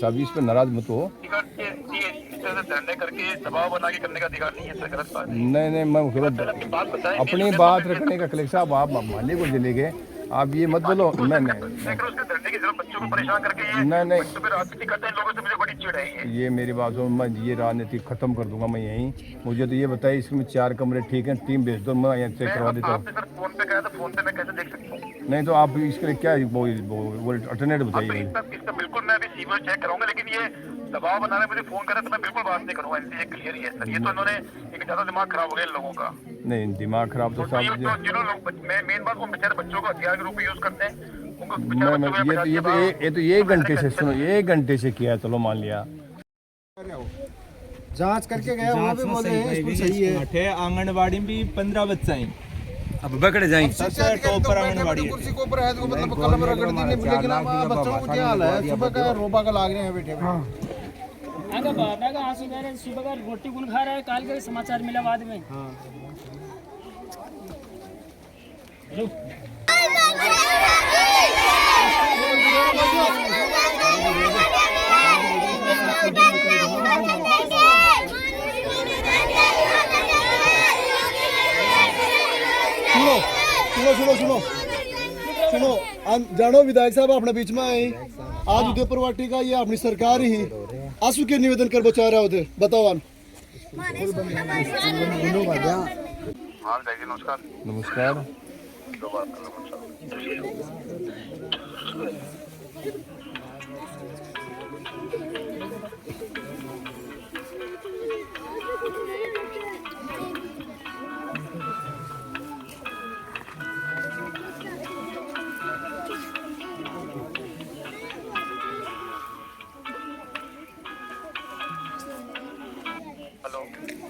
साहब इस पर नाराज मत हो। धरने करके दबाव बना के करने का अधिकार नहीं है सर, गलत बात है। नहीं मैं अपनी बात रखने का कलेक्टर साहब आप मालिक को चले गए, आप ये मत बोलो। नहीं बच्चों को परेशान करके नहीं राजनीति करते हैं लोगों से, मुझे बड़ी चिढ़ है। ये मेरी बात सुनो, मैं ये राजनीति खत्म कर दूंगा मैं यहीं। मुझे तो ये बताइए इसमें 4 कमरे ठीक हैं, टीम भेज दो, मैं यहाँ चेक करवा देता हूँ। आपने सर फोन पे कहा था, फोन पे मैं कैसे देख सकता हूँ? नहीं तो आप इसके लिए क्या वो अल्टरनेट बताइए। इसका बिल्कुल मैं अभी सीवर चेक कराऊंगा, लेकिन ये दबाव बनाने मुझे फोन करा तो मैं बिल्कुल बात नहीं करूंगा इनसे, ये क्लियर ही है सर। ये तो इन्होंने एक ज्यादा दिमाग खराब हो गया इन लोगों का। नहीं दिमाग खराब तो साहब जिन्होंने लोग मेन बात वो बेचारे बच्चों को हथियार के रूप में यूज करते हैं उनको। ये तो 1 घंटे से सुनो, 1 घंटे से किया, चलो मान लिया जांच करके गया, वहाँ पे बोले स्कूल सही है। आंगनबाड़ी में भी 15 बच्चा है। अब बकड़े जाएंगे टॉपर आंगनबाड़ी है। कुर्सी के ऊपर है तो मतलब कलम रगड़ दी, लेकिन अब बच्चों को क्या हाल है, सुबह का रोबा का लाग रहे हैं बेटे। सुबह का रोटी गुन खा रहा है, काल के समाचार मिला बाद में। सुनो जानो विधायक साहब अपने बीच में आए आज उदयपुर वाटी का ये अपनी सरकार ही आंसू के निवेदन कर बचा रहा उधर बताओ। नमस्कार।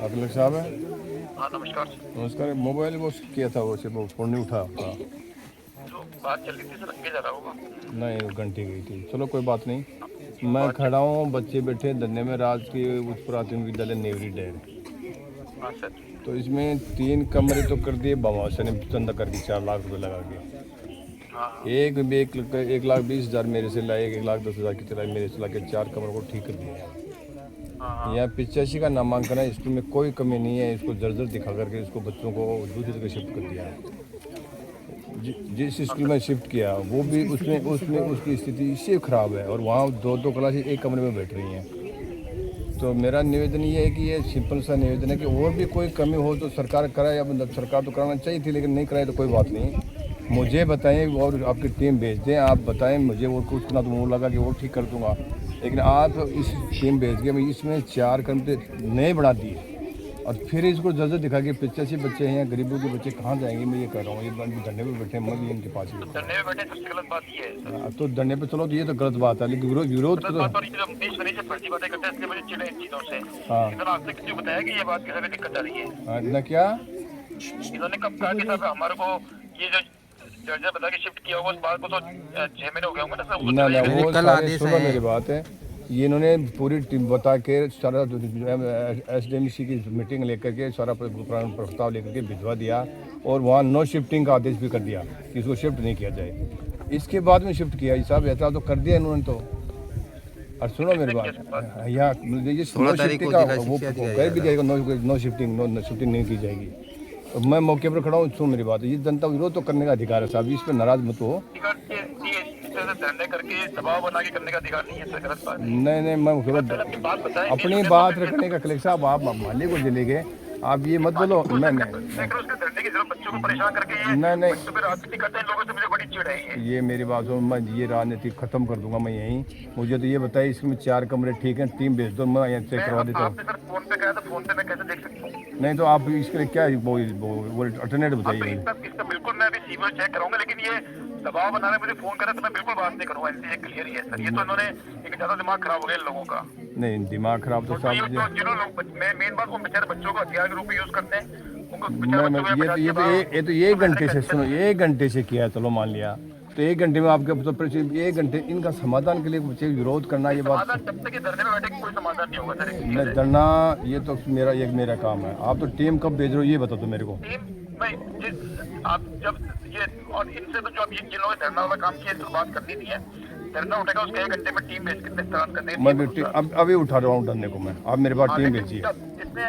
अखिलेश साहब है? हाँ नमस्कार। नमस्कार। मोबाइल वो किया था, वो फोन नहीं उठा था। तो बात चल रही थी सर, अंगे जा रहा होगा। नहीं वो घंटी गई थी। चलो कोई बात नहीं, मैं खड़ा हूँ, बच्चे बैठे धरने में, राज की उच्च प्राथमिक विद्यालय नेवरी डेर। हाँ सर। तो इसमें 3 कमरे तो कर दिए बवासा ने चंदा कर दी 4 लाख रुपए लगा के। 1,20,000 मेरे से लाए, 1,10,000 की चलाई मेरे से ला के 4 कमरों को ठीक कर दिया। यहाँ 85 का नामांकन है, स्कूल में कोई कमी नहीं है। इसको जर्जर दिखा करके इसको बच्चों को दूसरी जगह शिफ्ट कर दिया है। जिस स्कूल में शिफ्ट किया वो भी उसमें उसकी स्थिति इससे खराब है, और वहाँ 2 क्लासेस एक कमरे में बैठ रही हैं। तो मेरा निवेदन ये है कि ये सिंपल सा निवेदन है कि और भी कोई कमी हो तो सरकार कराए। अब सरकार तो कराना चाहिए थी, लेकिन नहीं कराए तो कोई बात नहीं। मुझे बताएं और आपकी टीम भेज दें, आप बताएं मुझे, और कुछ ना तो वो लगा कि वो ठीक कर दूंगा, लेकिन आप इस टीम भेज के इसमें 4 कमरे नए बढ़ा दिए और फिर इसको जर्जर दिखा के 85 बच्चे हैं, गरीबों के बच्चे कहाँ जाएंगे? मैं ये कर रहा हूँ, ये धरने पे बैठे, मैं भी इनके पास ही धरने पे बैठे सबसे गलत बात ये है। तो धरने पे चलो तो ये तो गलत बात है, लेकिन विरोध तो फर्जी बातें करते हैं, इसलिए मुझे चिढ़ है इन चीजों से। इन्होंने आज तक क्यों बताया कि ये बात की हमें दिक्कत आ रही है? ना क्या इन्होंने कब कहा कि साहब हमारे को ये जो जर्जर बता के शिफ्ट किया होगा, उस बात को तो 6 महीने हो गए होंगे ना सर। वो सारे सुनो मेरी बात है, ये इन्होंने पूरी टीम बता के सारा SDMC की मीटिंग लेकर के सारा प्रस्ताव लेकर के भिजवा दिया, और वहाँ नो शिफ्टिंग का आदेश भी कर दिया कि इसको शिफ्ट नहीं किया जाए। इसके बाद में शिफ्ट किया साहब, ऐसा तो कर दिया इन्होंने तो। और सुनो मेरी बात, यहाँ ये नो शिफ्टिंग का वो कह भी जाएगा, नो शिफ्टिंग नहीं की जाएगी। तो मैं मौके पर खड़ा हूँ, सुन मेरी बात, ये जनता विरोध तो करने का अधिकार है साहब, इस पर नाराज मत हो। धरने करके दबाव बना के करने का अधिकार नहीं है सर, गलत बात है। नहीं मैं अपनी बात रखने का कलेक्टर साहब आप मालिक को चले गए, आप ये मत बोलो। नहीं बच्चों को परेशान करके नहीं राजनीति करते हैं लोगों से, मुझे बड़ी चिढ़ है। ये मेरी बात सुनो, मैं ये राजनीति खत्म कर दूंगा मैं यहीं। मुझे तो ये बताइए इसमें 4 कमरे ठीक हैं, टीम भेज दो, मैं यहाँ चेक करवा देता हूँ। फोन पे कहा था, फोन पे मैं कैसे देख सकता हूँ? नहीं तो आप इसके लिए क्या वो अल्टरनेट बताइए। इसका बिल्कुल मैं अभी सीवर चेक कराऊंगा, लेकिन ये दबाव बनाने मुझे फोन करा तो मैं बिल्कुल बात नहीं करूंगा इनसे, ये क्लियर ही है सर। ये तो इन्होंने एक ज्यादा दिमाग खराब हो गया इन लोगों का। नहीं दिमाग खराब तो साहब मेन बात वो बेचारे बच्चों को हथियार के रूप में यूज करते हैं उनको। ये तो 1 घंटे से सुनो, 1 घंटे से किया, चलो मान लिया तो 1 घंटे में आपके तो 1 घंटे इनका समाधान के लिए बच्चे विरोध करना, ये बात जब तक धरने में बैठे कोई समाधान नहीं होगा सर। नहीं धरना ये तो मेरा काम है। आप तो टीम कब भेज रहे हो ये बता दो मेरे को। आप जब ये और इनसे तो जो अब जिन लोगों ने धरना वाला काम किया तो बात करनी नहीं है, धरना उठेगा उसके 1 घंटे में टीम भेज के निस्तारण करने की मैं भी अभी उठा रहा हूँ डरने को मैं। आप मेरे पास टीम भेजिए। इसमें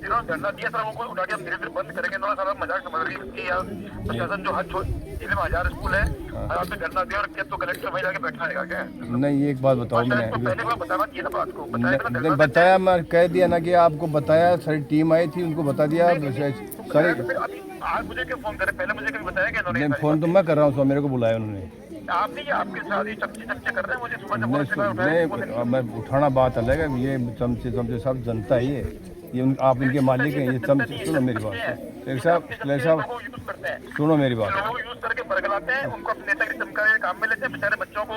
जिन्होंने धरना दिया सर वो उठा के हम धीरे धीरे बंद करेंगे। इन्होंने सारा मजाक समझ रही है यार प्रशासन जो हद जिले में 1000 स्कूल है और आपने धरना दिया और क्या तो कलेक्टर वहीं जाके बैठा रहेगा क्या? नहीं एक बात बताओ मैंने पहले बार बताना चाहिए ना बात को। बताया नहीं बताया, मैं कह दिया ना कि आपको बताया, सारी टीम आई थी उनको बता दिया सारे। आज मुझे क्यों फोन करे? पहले मुझे कभी बताया क्या इन्होंने? फोन तो मैं कर रहा हूँ, मेरे को बुलाया उन्होंने। आप नहीं, आपके साथ ही चमचे कर रहे हैं मुझे सुबह नहीं मैं उठाना बात अलग है, ये चमचे सब जनता ही है, ये आप इनके मालिक हैं। ये चमचे सुनो मेरी बात साहब सुनो मेरी बात। लोग यूज करके बरगलाते हैं, उनको अपने नेता की चमका काम में लेते हैं, बेचारे बच्चों को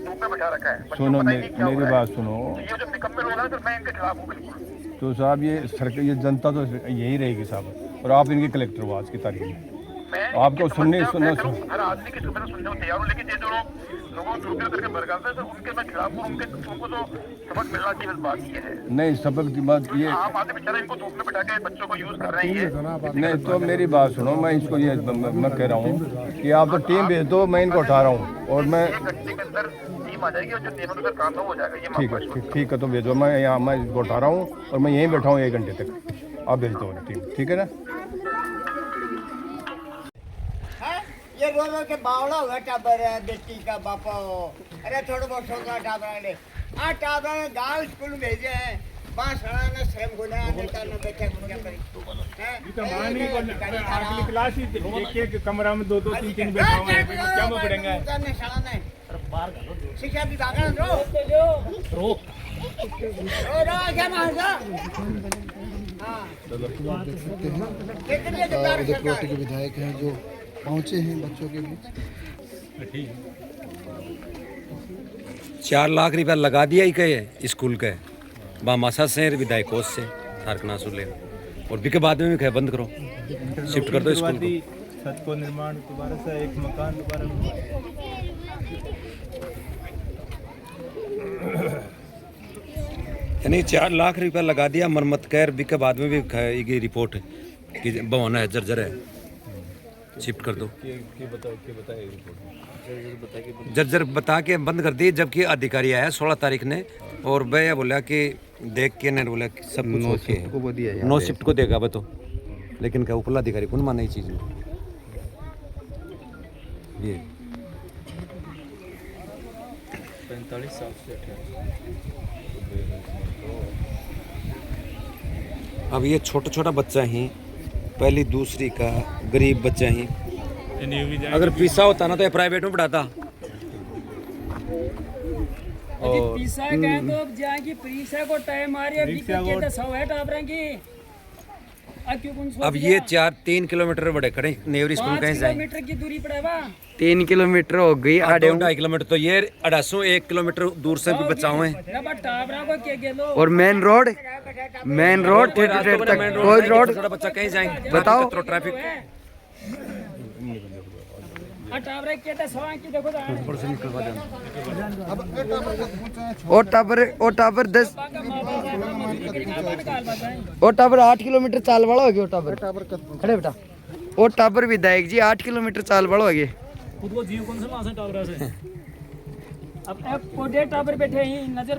धूप में बैठा रखा है। सुनो मेरी बात सुनो। ये जो निकम्मे लोग हैं तो मैं इनके खिलाफ हूँ बिल्कुल। तो साहब ये सरकार, ये जनता तो यही रहेगी साहब, और आप इनके कलेक्टर हो आज की तारीख में। आपको सुनने हर आदमी की सुनने को तैयार हूँ, लेकिन ये जो लोगों को दुरुपयोग करके बरगाते हैं उनके मैं खिलाफ हूँ। उनको तो सबक मिलना चाहिए, बस बात ये है। नहीं सबक की बात ये आम आदमी बेचारे इनको धूप में बैठा के बच्चों को यूज कर रहे हैं। नहीं तो मेरी बात सुनो, मैं इसको ये मैं कह रहा हूँ कि आप तो टीम भेज दो, मैं इनको उठा रहा हूँ और मैं 1 घंटे के अंदर टीम आ जाएगी और जो नियमानुसार काम हो जाएगा। ये ठीक है तो भेजो, मैं यहाँ मैं इसको उठा रहा हूँ और मैं यहीं बैठा हूँ 1 घंटे तक। आप भेज दो टीम, ठीक है ना? ये बोलो कि बावड़ा हुआ टाबर है बेटी का बापा। अरे थोड़ा बहुत छोटा टाबर ने टाबर ने गांव स्कूल भेजे हैं। बांसड़ा ने स्वयं गुना नेता ने बैठे क्या करी ये तो मान नहीं बोलना अगली क्लास ही एक कमरा में 2 3 3 बैठा हुआ है, क्या में पड़ेंगे करने शाला ने शिक्षा विभाग ने रो क्या मांगा। हां कितने उदयपुर के विधायक हैं जो पहुंचे हैं बच्चों के बीच। 4 लाख रुपया लगा दिया ही कहे स्कूल के बामासा से विधायक कोष से थारकना सुले और भी के बाद में भी कहे बंद करो, शिफ्ट कर दो स्कूल को। छत को निर्माण दोबारा से एक मकान दोबारा यानी 4 लाख रुपया लगा दिया मरम्मत कर भी के बाद में भी ये रिपोर्ट है कि भवन है जर्जर है, शिफ्ट कर दो। जर्जर बता के बंद कर दी, जबकि अधिकारी आया 16 तारीख ने और वह बोला कि देख के ने बोला कि सब कुछ ओके है, नो शिफ्ट को देगा तो, लेकिन क्या ऊपरला अधिकारी कौन माने चीज में ये 45 साल से अब ये छोटा छोटा बच्चा ही पहली दूसरी का गरीब बच्चा ही, अगर पैसा होता ना तो ये प्राइवेट में पढ़ाता। और पैसा का तो अब जाएंगी पैसा को टाइम आ रही है अभी के तो 100 है टाबरा की। अब ये 3 किलोमीटर बड़े खड़े नेवरी स्कूल कहीं जाए 5 किलोमीटर की दूरी पड़ेगा। 3 किलोमीटर हो गई, 2.5 किलोमीटर तो ये 1 किलोमीटर दूर से भी बचाओ है। और मेन रोड ठेठ तक कोई रोड छोटा बच्चा कहीं जाएंगे बताओ। ट्रैफिक और टाबर 10 और टाबर 8 किलोमीटर चाल वाला हो गया। खड़े बेटा और टाबर विधायक जी 8 किलोमीटर चाल वाला हो गया। खुद को जीव कौन सा टावर से अब टावर बैठे ही नजर